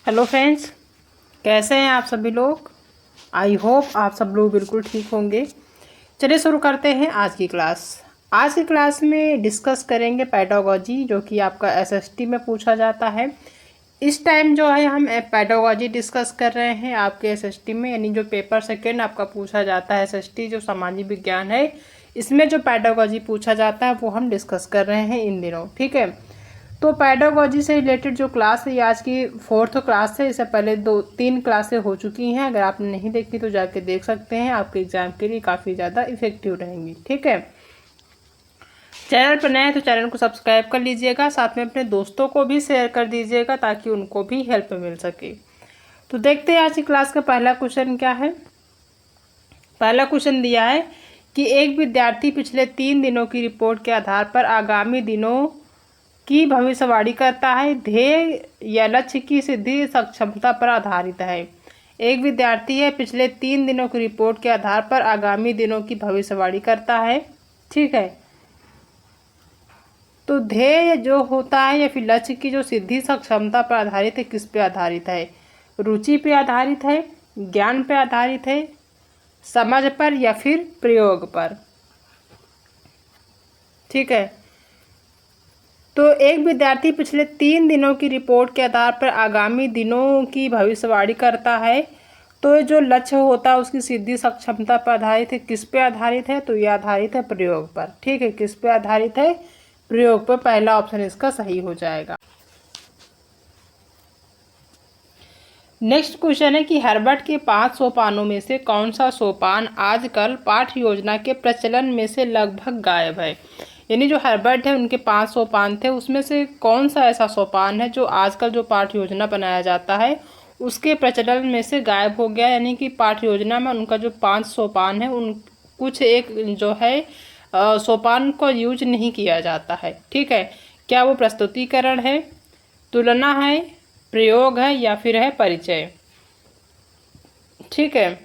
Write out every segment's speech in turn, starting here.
Hello friends, कैसे हैं आप सभी लोग। आई होप आप सब लोग बिल्कुल ठीक होंगे। चलिए शुरू करते हैं आज की क्लास। आज की क्लास में डिस्कस करेंगे पेडागोजी, जो कि आपका एसएसटी में पूछा जाता है। इस टाइम जो है हम पेडागोजी डिस्कस कर रहे हैं आपके एसएसटी में, यानी जो पेपर सेकेंड आपका पूछा जाता है एसएसटी जो सामाजिक विज्ञान है, इसमें जो पेडागोजी पूछा जाता है वो हम डिस्कस कर रहे हैं इन दिनों। ठीक है, तो पेडागोजी से रिलेटेड जो क्लास है ये आज की 4th क्लास है। इससे पहले 2-3 क्लासें हो चुकी हैं, अगर आपने नहीं देखी तो जाके देख सकते हैं, आपके एग्जाम के लिए काफ़ी ज़्यादा इफेक्टिव रहेंगी। ठीक है, चैनल पर नए हैं तो चैनल को सब्सक्राइब कर लीजिएगा, साथ में अपने दोस्तों को भी शेयर कर दीजिएगा ताकि उनको भी हेल्प मिल सके। तो देखते हैं आज की क्लास का पहला क्वेश्चन क्या है। पहला क्वेश्चन दिया है कि एक विद्यार्थी पिछले 3 दिनों की रिपोर्ट के आधार पर आगामी दिनों की भविष्यवाणी करता है। ध्येय या लक्ष्य की सिद्धि सक्षमता पर आधारित है। एक विद्यार्थी है, पिछले 3 दिनों की रिपोर्ट के आधार पर आगामी दिनों की भविष्यवाणी करता है। ठीक है, तो ध्येय जो होता है या फिर लक्ष्य की जो सिद्धि सक्षमता पर आधारित है, किस पे आधारित है? रुचि पे आधारित है, ज्ञान पे आधारित है, समझ पर या फिर प्रयोग पर। ठीक है, तो एक विद्यार्थी पिछले 3 दिनों की रिपोर्ट के आधार पर आगामी दिनों की भविष्यवाणी करता है। तो ये जो लक्ष्य होता है उसकी सिद्धि सक्षमता पर आधारित है। किस पे आधारित है? तो ये आधारित है प्रयोग पर। ठीक है, किस पे आधारित है? प्रयोग पर। पहला ऑप्शन इसका सही हो जाएगा। नेक्स्ट क्वेश्चन है कि हर्बर्ट के 5 सोपानों में से कौन सा सोपान आजकल पाठ्य योजना के प्रचलन में से लगभग गायब है। यानी जो हर्बर्ट है उनके 5 सोपान थे, उसमें से कौन सा ऐसा सोपान है जो आजकल जो पाठ्य योजना बनाया जाता है उसके प्रचलन में से गायब हो गया। यानी कि पाठ्य योजना में उनका जो 5 सोपान है उन कुछ एक जो है सोपान को यूज नहीं किया जाता है। ठीक है, क्या वो प्रस्तुतिकरण है, तुलना है, प्रयोग है या फिर है परिचय। ठीक है,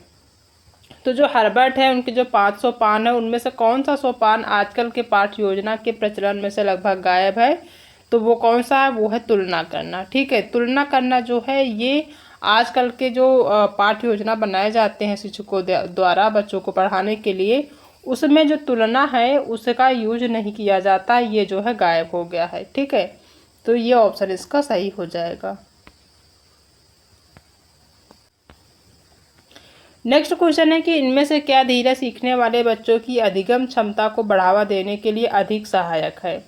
तो जो हर्बर्ट है उनके जो 5 सोपान है उनमें से कौन सा सोपान आजकल के पाठ्य योजना के प्रचलन में से लगभग गायब है? तो वो कौन सा है? वो है तुलना करना। ठीक है, तुलना करना जो है ये आजकल के जो पाठ्य योजना बनाए जाते हैं शिक्षकों द्वारा बच्चों को पढ़ाने के लिए, उसमें जो तुलना है उसका यूज नहीं किया जाता, ये जो है गायब हो गया है। ठीक है, तो ये ऑप्शन इसका सही हो जाएगा। नेक्स्ट क्वेश्चन है कि इनमें से क्या धीरे सीखने वाले बच्चों की अधिगम क्षमता को बढ़ावा देने के लिए अधिक सहायक है?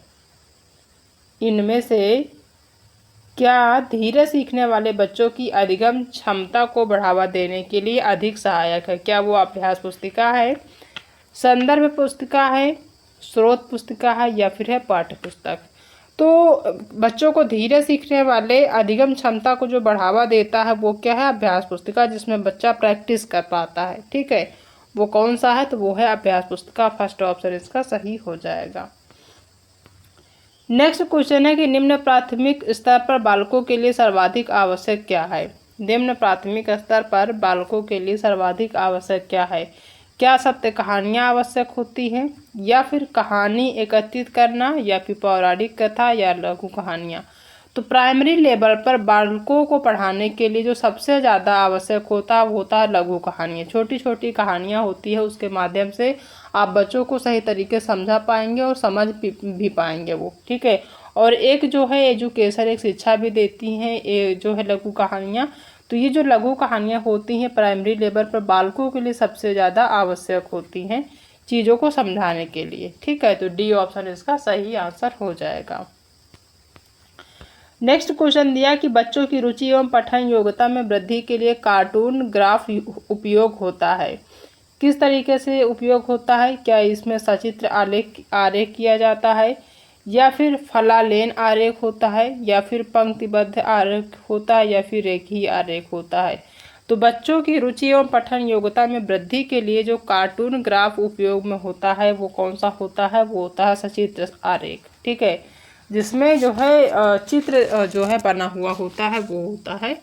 इनमें से क्या धीरे सीखने वाले बच्चों की अधिगम क्षमता को बढ़ावा देने के लिए अधिक सहायक है? क्या वो अभ्यास पुस्तिका है, संदर्भ पुस्तिका है, स्रोत पुस्तिका है या फिर है पाठ्य पुस्तक? तो बच्चों को धीरे सीखने वाले अधिगम क्षमता को जो बढ़ावा देता है वो क्या है? अभ्यास पुस्तिका, जिसमें बच्चा प्रैक्टिस कर पाता है। ठीक है, वो कौन सा है? तो वो है अभ्यास पुस्तिका। फर्स्ट ऑप्शन इसका सही हो जाएगा। नेक्स्ट क्वेश्चन है कि निम्न प्राथमिक स्तर पर बालकों के लिए सर्वाधिक आवश्यक क्या है? निम्न प्राथमिक स्तर पर बालकों के लिए सर्वाधिक आवश्यक क्या है? क्या सत्य कहानियाँ आवश्यक होती हैं या फिर कहानी एकत्रित करना या फिर पौराणिक कथा या लघु कहानियाँ? तो प्राइमरी लेवल पर बालकों को पढ़ाने के लिए जो सबसे ज़्यादा आवश्यक होता है वो होता है लघु कहानियाँ। छोटी छोटी कहानियाँ होती है, उसके माध्यम से आप बच्चों को सही तरीके से समझा पाएंगे और समझ भी पाएंगे वो। ठीक है, और एक जो है एजुकेशन, एक शिक्षा भी देती हैं ये जो है लघु कहानियाँ। तो ये जो लघु कहानियाँ होती हैं प्राइमरी लेवल पर बालकों के लिए सबसे ज़्यादा आवश्यक होती हैं चीज़ों को समझाने के लिए। ठीक है, तो डी ऑप्शन इसका सही आंसर हो जाएगा। नेक्स्ट क्वेश्चन दिया कि बच्चों की रुचि एवं पठन योग्यता में वृद्धि के लिए कार्टून ग्राफ उपयोग होता है। किस तरीके से उपयोग होता है? क्या इसमें सचित्र आरेख किया जाता है या फिर फलालेन आरेख होता है या फिर पंक्तिबद्ध आरेख होता है या फिर रेखीय आरेख होता है? तो बच्चों की रुचि एवं पठन योग्यता में वृद्धि के लिए जो कार्टून ग्राफ उपयोग में होता है वो कौन सा होता है? वो होता है सचित्र आरेख। ठीक है, जिसमें जो है चित्र जो है बना हुआ होता है वो होता है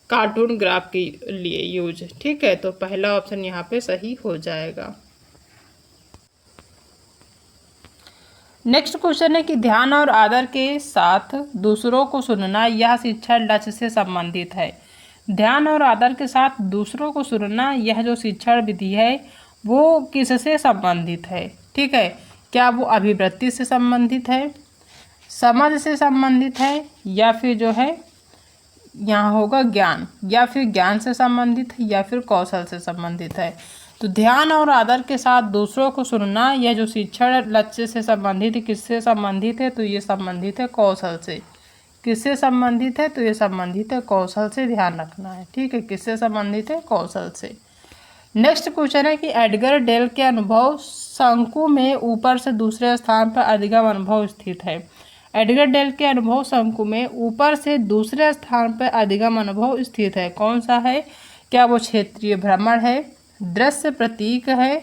कार्टून ग्राफ के लिए यूज। ठीक है, तो पहला ऑप्शन यहाँ पे सही हो जाएगा। नेक्स्ट क्वेश्चन है कि ध्यान और आदर के साथ दूसरों को सुनना यह शिक्षा लक्ष्य से संबंधित है। ध्यान और आदर के साथ दूसरों को सुनना यह जो शिक्षण विधि है वो किससे संबंधित है? ठीक है, क्या वो अभिवृत्ति से संबंधित है, समझ से संबंधित है, या फिर जो है यहाँ होगा ज्ञान, या फिर ज्ञान से संबंधित है, या फिर कौशल से संबंधित है? तो ध्यान और आदर के साथ दूसरों को सुनना यह जो शिक्षण लक्ष्य से संबंधित है, किससे संबंधित है? तो ये संबंधित है कौशल से। किससे संबंधित है? तो ये संबंधित है कौशल से, ध्यान रखना है। ठीक है, किससे संबंधित है? कौशल से। नेक्स्ट क्वेश्चन है कि एडगर डेल के अनुभव शंकु में ऊपर से दूसरे स्थान पर अधिगम अनुभव स्थित है। एडगर डेल के अनुभव शंकु में ऊपर से दूसरे स्थान पर अधिगम अनुभव स्थित है, कौन सा है? क्या वो क्षेत्रीय भ्रमण है, दृश्य प्रतीक है,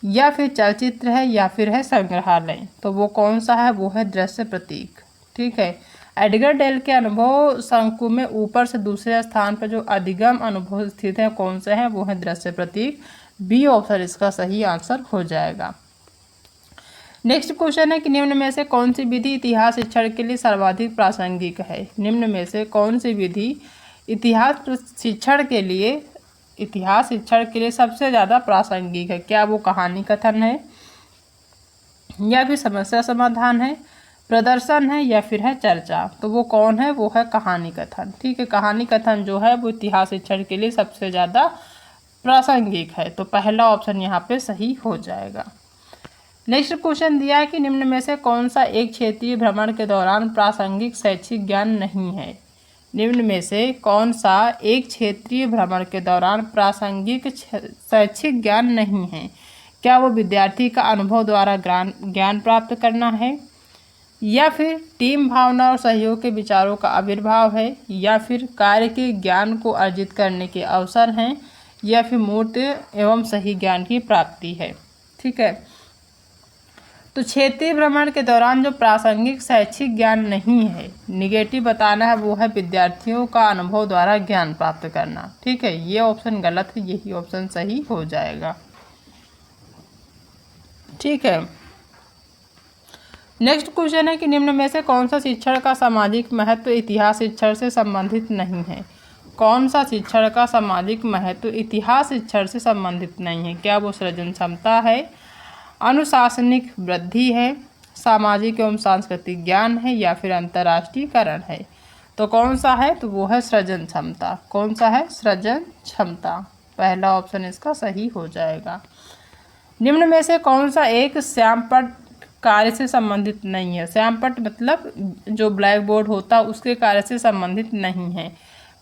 या फिर चलचित्र है, या फिर है संग्रहालय? तो वो कौन सा है? वो है दृश्य प्रतीक। ठीक है, एडगर डेल के अनुभव शंकु में ऊपर से दूसरे स्थान पर जो अधिगम अनुभव स्थित है, कौन सा है? वो है दृश्य प्रतीक। बी ऑप्शन इसका सही आंसर हो जाएगा। नेक्स्ट क्वेश्चन है कि निम्न में से कौन सी विधि इतिहास शिक्षण के लिए सर्वाधिक प्रासंगिक है? निम्न में से कौन सी विधि इतिहास शिक्षण के लिए सबसे ज़्यादा प्रासंगिक है? क्या वो कहानी कथन है, या फिर समस्या समाधान है, प्रदर्शन है, या फिर है चर्चा? तो वो कौन है? वो है कहानी कथन। ठीक है, कहानी कथन जो है वो इतिहास शिक्षण के लिए सबसे ज़्यादा प्रासंगिक है। तो पहला ऑप्शन यहाँ पे सही हो जाएगा। नेक्स्ट क्वेश्चन दिया है कि निम्न में से कौन सा एक क्षेत्रीय भ्रमण के दौरान प्रासंगिक शैक्षिक ज्ञान नहीं है? निम्न में से कौन सा एक क्षेत्रीय भ्रमण के दौरान प्रासंगिक शैक्षिक ज्ञान नहीं है? क्या वो विद्यार्थी का अनुभव द्वारा ज्ञान प्राप्त करना है, या फिर टीम भावना और सहयोग के विचारों का आविर्भाव है, या फिर कार्य के ज्ञान को अर्जित करने के अवसर हैं, या फिर मूर्त एवं सही ज्ञान की प्राप्ति है? ठीक है, तो क्षेत्रीय भ्रमण के दौरान जो प्रासंगिक शैक्षिक ज्ञान नहीं है, निगेटिव बताना है, वो है विद्यार्थियों का अनुभव द्वारा ज्ञान प्राप्त करना। ठीक है, ये ऑप्शन गलत है, यही ऑप्शन सही हो जाएगा। ठीक है, नेक्स्ट क्वेश्चन है कि निम्न में से कौन सा शिक्षण का सामाजिक महत्व इतिहास शिक्षण से संबंधित नहीं है? कौन सा शिक्षण का सामाजिक महत्व इतिहास शिक्षण से संबंधित नहीं है? क्या वो सृजन क्षमता है, अनुशासनिक वृद्धि है, सामाजिक एवं सांस्कृतिक ज्ञान है, या फिर अंतर्राष्ट्रीयकरण है? तो कौन सा है? तो वो है सृजन क्षमता। कौन सा है? सृजन क्षमता। पहला ऑप्शन इसका सही हो जाएगा। निम्न में से कौन सा एक श्यामपट्ट कार्य से संबंधित नहीं है? श्यामपट्ट मतलब जो ब्लैक बोर्ड होता है उसके कार्य से संबंधित नहीं है।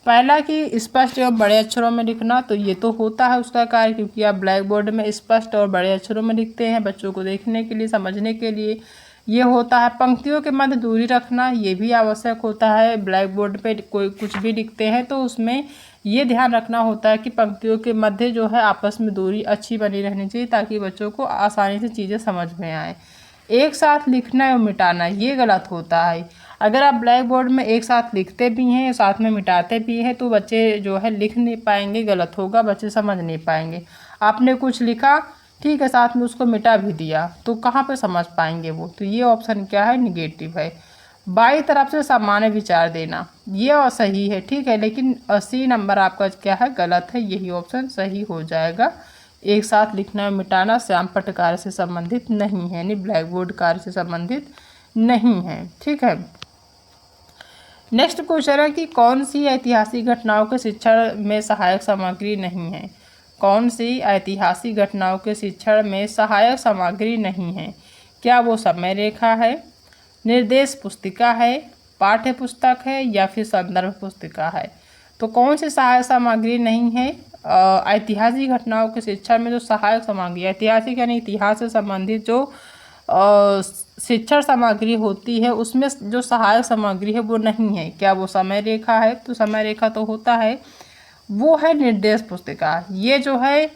पहला कि स्पष्ट एवं बड़े अक्षरों में लिखना, तो ये तो होता है उसका कार्य, क्योंकि आप ब्लैक बोर्ड में स्पष्ट और बड़े अक्षरों में लिखते हैं बच्चों को देखने के लिए, समझने के लिए, ये होता है। पंक्तियों के मध्य दूरी रखना, ये भी आवश्यक होता है। ब्लैक बोर्ड पे कोई कुछ भी लिखते हैं तो उसमें ये ध्यान रखना होता है कि पंक्तियों के मध्य जो है आपस में दूरी अच्छी बनी रहनी चाहिए, ताकि बच्चों को आसानी से चीज़ें समझ में आए। एक साथ लिखना और मिटाना ये गलत होता है। अगर आप ब्लैक बोर्ड में एक साथ लिखते भी हैं, साथ में मिटाते भी हैं, तो बच्चे जो है लिख नहीं पाएंगे, गलत होगा, बच्चे समझ नहीं पाएंगे। आपने कुछ लिखा, ठीक है, साथ में उसको मिटा भी दिया, तो कहाँ पे समझ पाएंगे वो? तो ये ऑप्शन क्या है? निगेटिव है। बाई तरफ से सामान्य विचार देना, ये सही है, ठीक है, लेकिन 80 नंबर आपका क्या है? गलत है, यही ऑप्शन सही हो जाएगा। एक साथ लिखना और मिटाना श्यामपट्ट कार्य से संबंधित नहीं है, यानी ब्लैक बोर्ड कार्य से संबंधित नहीं है। ठीक है, नेक्स्ट क्वेश्चन है कि कौन सी ऐतिहासिक घटनाओं के शिक्षण में सहायक सामग्री नहीं है? कौन सी ऐतिहासिक घटनाओं के शिक्षण में सहायक सामग्री नहीं है? क्या वो समय रेखा है, निर्देश पुस्तिका है, पाठ्य पुस्तक है, या फिर संदर्भ पुस्तिका है? तो कौन सी सहायक सामग्री नहीं है? ऐतिहासिक घटनाओं के शिक्षण में जो सहायक सामग्री, ऐतिहासिक यानी इतिहास से संबंधित जो शिक्षण सामग्री होती है उसमें जो सहायक सामग्री है वो नहीं है। क्या वो समय रेखा है? तो समय रेखा तो होता है, वो है निर्देश पुस्तिका। ये जो है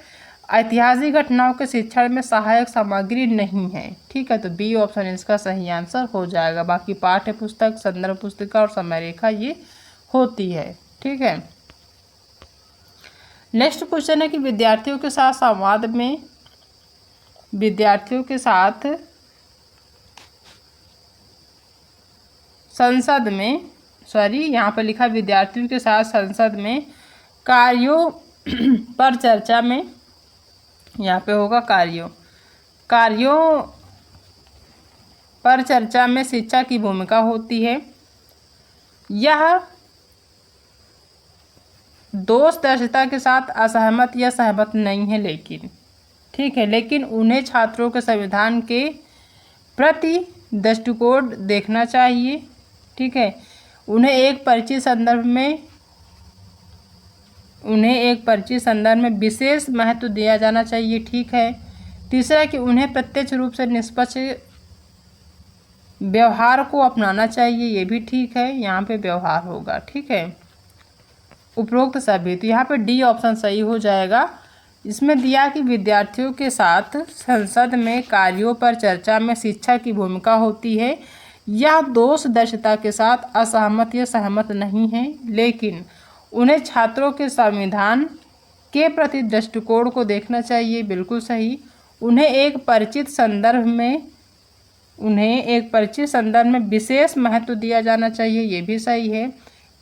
ऐतिहासिक घटनाओं के शिक्षण में सहायक सामग्री नहीं है। ठीक है, तो बी ऑप्शन इसका सही आंसर हो जाएगा। बाकी पाठ्य पुस्तक, संदर्भ पुस्तिका और समय रेखा ये होती है। ठीक है, नेक्स्ट क्वेश्चन है कि विद्यार्थियों के साथ संसद में, सॉरी यहाँ पर लिखा विद्यार्थियों के साथ संसद में कार्यों पर चर्चा में, यहाँ पे होगा कार्यों पर चर्चा में शिक्षा की भूमिका होती है। यह दोषदर्शिता के साथ असहमत या सहमत नहीं है, लेकिन ठीक है, लेकिन उन्हें छात्रों के संविधान के प्रति दृष्टिकोण देखना चाहिए। ठीक है, उन्हें एक परिचित संदर्भ में विशेष महत्व दिया जाना चाहिए। ठीक है। तीसरा कि उन्हें प्रत्यक्ष रूप से निष्पक्ष व्यवहार को अपनाना चाहिए, ये भी ठीक है, यहाँ पे व्यवहार होगा। ठीक है, उपरोक्त सभी, तो यहाँ पे डी ऑप्शन सही हो जाएगा। इसमें दिया कि विद्यार्थियों के साथ संसद में कार्यों पर चर्चा में शिक्षा की भूमिका होती है। यह दोषदर्शिता के साथ असहमत या सहमत नहीं है, लेकिन उन्हें छात्रों के संविधान के प्रति दृष्टिकोण को देखना चाहिए, बिल्कुल सही। उन्हें एक परिचित संदर्भ में विशेष महत्व दिया जाना चाहिए, ये भी सही है।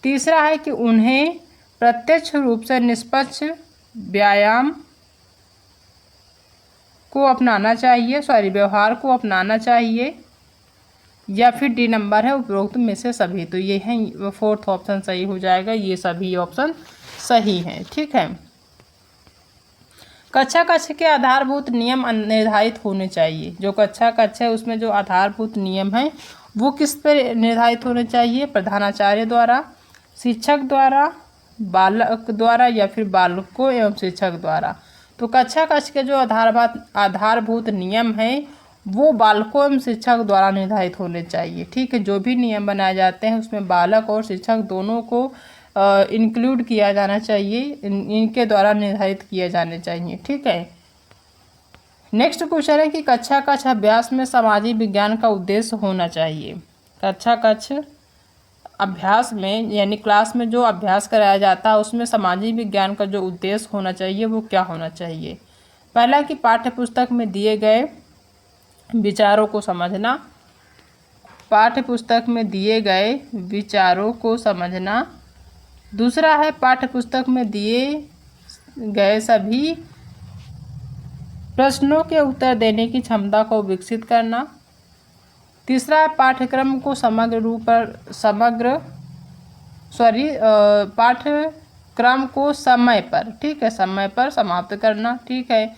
तीसरा है कि उन्हें प्रत्यक्ष रूप से निष्पक्ष व्यवहार को अपनाना चाहिए, या फिर डी नंबर है उपरोक्त में से सभी, तो ये है फोर्थ ऑप्शन सही हो जाएगा। ये सभी ऑप्शन सही हैं। ठीक है। कक्षा के आधारभूत नियम निर्धारित होने चाहिए। जो कक्षा है उसमें जो आधारभूत नियम हैं वो किस पर निर्धारित होने चाहिए? प्रधानाचार्य द्वारा, शिक्षक द्वारा, बालक द्वारा, या फिर बालकों एवं शिक्षक द्वारा। तो कक्षा के जो आधारभूत नियम हैं वो बालकों एवं शिक्षक द्वारा निर्धारित होने चाहिए। ठीक है, जो भी नियम बनाए जाते हैं उसमें बालक और शिक्षक दोनों को इंक्लूड किया जाना चाहिए, इनके द्वारा निर्धारित किए जाने चाहिए। ठीक है। नेक्स्ट क्वेश्चन है कि कक्षा अभ्यास में सामाजिक विज्ञान का उद्देश्य होना चाहिए। कक्षा अभ्यास में यानी क्लास में जो अभ्यास कराया जाता है उसमें सामाजिक विज्ञान का जो उद्देश्य होना चाहिए वो क्या होना चाहिए? पहला कि पाठ्यपुस्तक में दिए गए विचारों को समझना, पाठ्यपुस्तक में दिए गए विचारों को समझना। दूसरा है पाठ्यपुस्तक में दिए गए सभी प्रश्नों के उत्तर देने की क्षमता को विकसित करना। तीसरा है पाठ्यक्रम को पाठ्यक्रम को समय पर, ठीक है, समय पर समाप्त करना। ठीक है,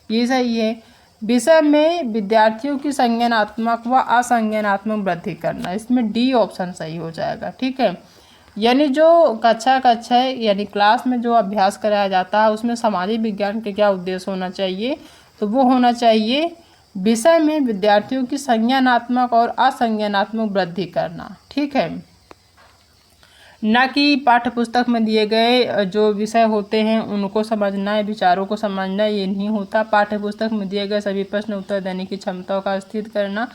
ये सही है। विषय में विद्यार्थियों की संज्ञानात्मक व असंज्ञानात्मक वृद्धि करना, इसमें डी ऑप्शन सही हो जाएगा। ठीक है, यानी जो कक्षा है यानी क्लास में जो अभ्यास कराया जाता है उसमें सामाजिक विज्ञान के क्या उद्देश्य होना चाहिए? तो वो होना चाहिए विषय में विद्यार्थियों की संज्ञानात्मक और असंज्ञानात्मक वृद्धि करना। ठीक है, न कि पाठ्यपुस्तक में दिए गए जो विषय होते हैं उनको समझना है, विचारों को समझना, ये नहीं होता। पाठ्यपुस्तक में दिए गए सभी प्रश्न उत्तर देने की क्षमता का स्थित करना,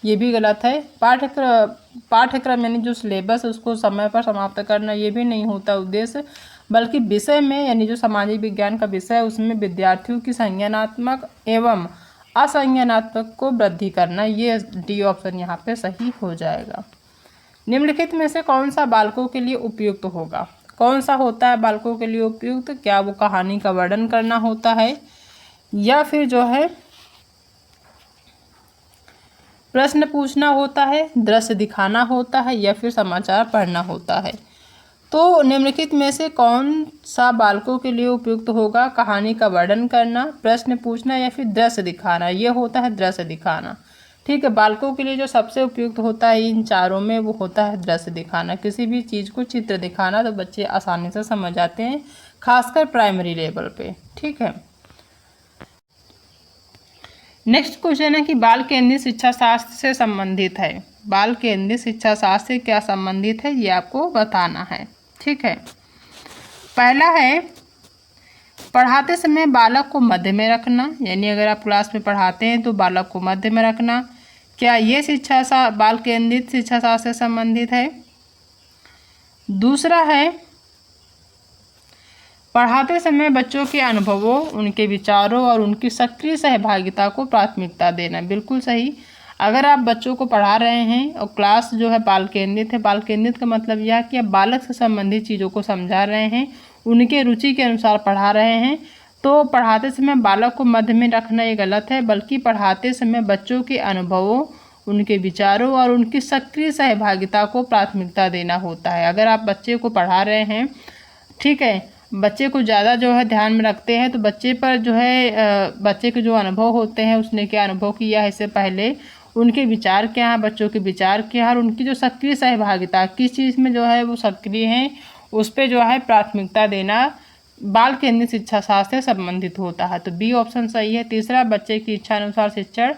ये भी गलत है। पाठ्यक्रम यानी जो सिलेबस उसको समय पर समाप्त करना, ये भी नहीं होता उद्देश्य, बल्कि विषय में यानी जो सामाजिक विज्ञान का विषय है उसमें विद्यार्थियों की संज्ञानात्मक एवं असंज्ञानात्मक को वृद्धि करना, ये डी ऑप्शन यहाँ पे सही हो जाएगा। निम्नलिखित में से कौन सा बालकों के लिए उपयुक्त होगा? कौन सा होता है बालकों के लिए उपयुक्त? क्या वो कहानी का वर्णन करना होता है, या फिर जो है प्रश्न पूछना होता है, दृश्य दिखाना होता है, या फिर समाचार पढ़ना होता है? तो निम्नलिखित में से कौन सा बालकों के लिए उपयुक्त होगा? कहानी का वर्णन करना, प्रश्न पूछना, या फिर दृश्य दिखाना? ये होता है दृश्य दिखाना। ठीक है, बालकों के लिए जो सबसे उपयुक्त होता है इन चारों में वो होता है दृश्य दिखाना। किसी भी चीज़ को चित्र दिखाना तो बच्चे आसानी से समझ जाते हैं, खासकर प्राइमरी लेवल पे। ठीक है, नेक्स्ट क्वेश्चन है कि बाल केंद्रित शिक्षा शास्त्र से संबंधित है। बाल केंद्रित शिक्षा शास्त्र से क्या संबंधित है ये आपको बताना है। ठीक है, पहला है पढ़ाते समय बालक को मध्य में रखना, यानी अगर आप क्लास में पढ़ाते हैं तो बालक को मध्य में रखना। क्या ये बाल केंद्रित शिक्षा शास्त्र से संबंधित है? दूसरा है पढ़ाते समय बच्चों के अनुभवों, उनके विचारों और उनकी सक्रिय सहभागिता को प्राथमिकता देना, बिल्कुल सही। अगर आप बच्चों को पढ़ा रहे हैं और क्लास जो है बाल केंद्रित है, बाल केंद्रित का मतलब यह है कि आप बालक से संबंधित चीज़ों को समझा रहे हैं, उनके रुचि के अनुसार पढ़ा रहे हैं, तो पढ़ाते समय बालक को मध्य में रखना ये गलत है, बल्कि पढ़ाते समय बच्चों के अनुभवों, उनके विचारों और उनकी सक्रिय सहभागिता को प्राथमिकता देना होता है। अगर आप बच्चे को पढ़ा रहे हैं, ठीक है, बच्चे को ज़्यादा जो है ध्यान में रखते हैं, तो बच्चे पर जो है बच्चे के जो अनुभव होते हैं, उसने क्या अनुभव किया है इससे पहले, उनके विचार क्या हैं, बच्चों के विचार क्या हैं, और उनकी जो सक्रिय सहभागिता किस चीज़ में जो है वो सक्रिय हैं, उस पर जो है प्राथमिकता देना बाल केंद्रित शिक्षा शास्त्र से संबंधित होता है। तो बी ऑप्शन सही है। तीसरा, बच्चे की इच्छा अनुसार शिक्षण,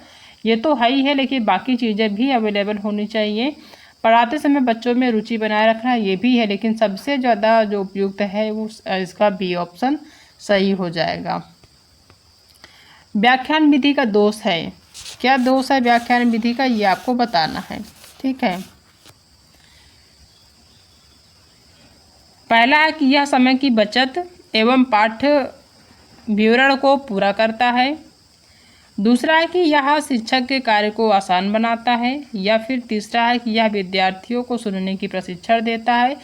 ये तो है ही है, लेकिन बाकी चीज़ें भी अवेलेबल होनी चाहिए। पढ़ाते समय बच्चों में रुचि बनाए रखना, ये भी है, लेकिन सबसे ज़्यादा जो उपयुक्त है वो इसका बी ऑप्शन सही हो जाएगा। व्याख्यान विधि का दोष है, क्या दोष है व्याख्यान विधि का, ये आपको बताना है। ठीक है, पहला है कि यह समय की बचत एवं पाठ्य विवरण को पूरा करता है। दूसरा है कि यह शिक्षक के कार्य को आसान बनाता है। या फिर तीसरा है कि यह विद्यार्थियों को सुनने की प्रशिक्षण देता है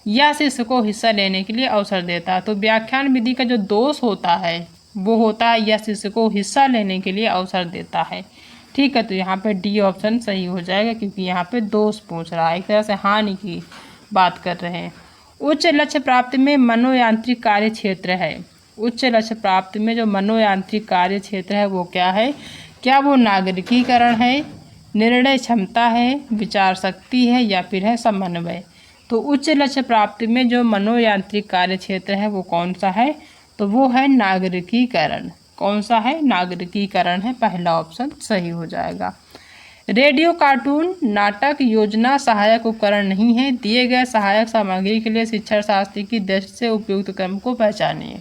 या शिष्य को हिस्सा लेने के लिए अवसर देता है। तो व्याख्यान विधि का जो दोष होता है वो होता है यह शिष्य को हिस्सा लेने के लिए अवसर देता है। ठीक है, तो यहाँ पे डी ऑप्शन सही हो जाएगा, क्योंकि यहाँ पे दोष पूछ रहा है, एक तरह से हानि की बात कर रहे हैं। उच्च लक्ष्य प्राप्ति में मनोयांत्रिक कार्य क्षेत्र है। उच्च लक्ष्य प्राप्ति में जो मनोयांत्रिक कार्य क्षेत्र है वो क्या है, क्या वो नागरिकीकरण है, निर्णय क्षमता है, विचार शक्ति है, या फिर है समन्वय। तो उच्च लक्ष्य प्राप्ति में जो मनोयांत्रिक कार्य क्षेत्र है वो कौन सा है, तो वो है नागरिकीकरण। कौन सा है, नागरिकीकरण है, पहला ऑप्शन सही हो जाएगा। रेडियो, कार्टून, नाटक, योजना सहायक उपकरण नहीं है। दिए गए सहायक सामग्री के लिए शिक्षण शास्त्र की दृष्टि से उपयुक्त क्रम को पहचानिए।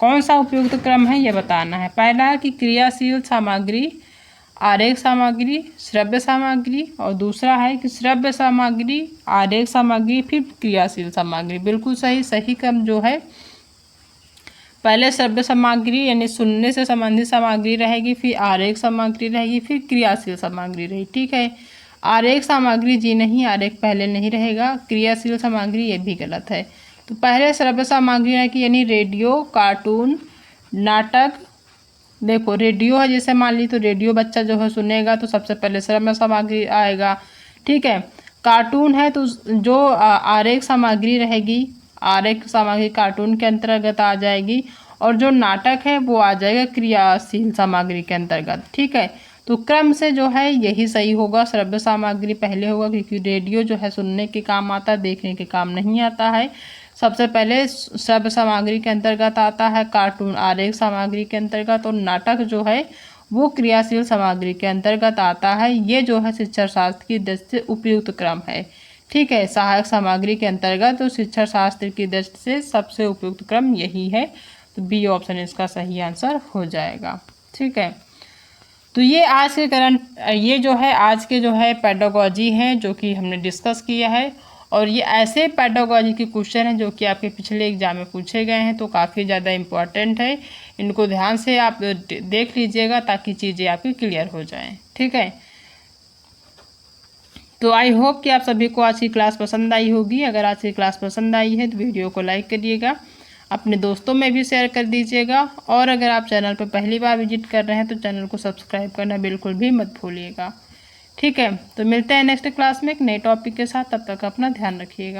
कौन सा उपयुक्त क्रम है ये बताना है। पहला है कि क्रियाशील सामग्री, आरेख सामग्री, श्रव्य सामग्री, और दूसरा है कि श्रव्य सामग्री, आरेख सामग्री, फिर क्रियाशील सामग्री। बिल्कुल सही, सही क्रम जो है पहले श्रव्य सामग्री यानी सुनने से संबंधित सामग्री रहेगी, फिर आरेख सामग्री रहेगी, फिर क्रियाशील सामग्री रहेगी। ठीक है, आरेख सामग्री जी नहीं, आरेख पहले नहीं रहेगा। क्रियाशील सामग्री ये भी गलत है। तो पहले श्रव्य सामग्री रहेगी यानी रेडियो, कार्टून, नाटक। देखो रेडियो है, जैसे मान ली तो रेडियो बच्चा जो है सुनेगा तो सबसे पहले श्रव्य सामग्री आएगा। ठीक है, कार्टून है तो जो आरेख सामग्री रहेगी, आरेख सामग्री कार्टून के अंतर्गत आ जाएगी, और जो नाटक है वो आ जाएगा क्रियाशील सामग्री के अंतर्गत। ठीक है, तो क्रम से जो है यही सही होगा, श्रव्य सामग्री पहले होगा, क्योंकि रेडियो जो है सुनने के काम आता है, देखने के काम नहीं आता है। सबसे पहले श्रव्य सामग्री के अंतर्गत आता है, कार्टून आरेख सामग्री के अंतर्गत, और नाटक जो है वो क्रियाशील सामग्री के अंतर्गत आता है। ये जो है शिक्षण शास्त्र की दृष्टि से उपयुक्त क्रम है। ठीक है, सहायक सामग्री के अंतर्गत तो शिक्षण शास्त्र की दृष्टि से सबसे उपयुक्त क्रम यही है। तो बी ऑप्शन इसका सही आंसर हो जाएगा। ठीक है, तो ये आज के करंट, ये जो है आज के जो है पेडागोजी हैं जो कि हमने डिस्कस किया है, और ये ऐसे पेडागोजी के क्वेश्चन हैं जो कि आपके पिछले एग्जाम में पूछे गए हैं, तो काफ़ी ज़्यादा इम्पोर्टेंट है। इनको ध्यान से आप देख लीजिएगा ताकि चीज़ें आपकी क्लियर हो जाएं। ठीक है, तो आई होप कि आप सभी को आज की क्लास पसंद आई होगी। अगर आज की क्लास पसंद आई है तो वीडियो को लाइक करिएगा, अपने दोस्तों में भी शेयर कर दीजिएगा, और अगर आप चैनल पर पहली बार विजिट कर रहे हैं तो चैनल को सब्सक्राइब करना बिल्कुल भी मत भूलिएगा। ठीक है, तो मिलते हैं नेक्स्ट क्लास में एक नए टॉपिक के साथ, तब तक अपना ध्यान रखिएगा।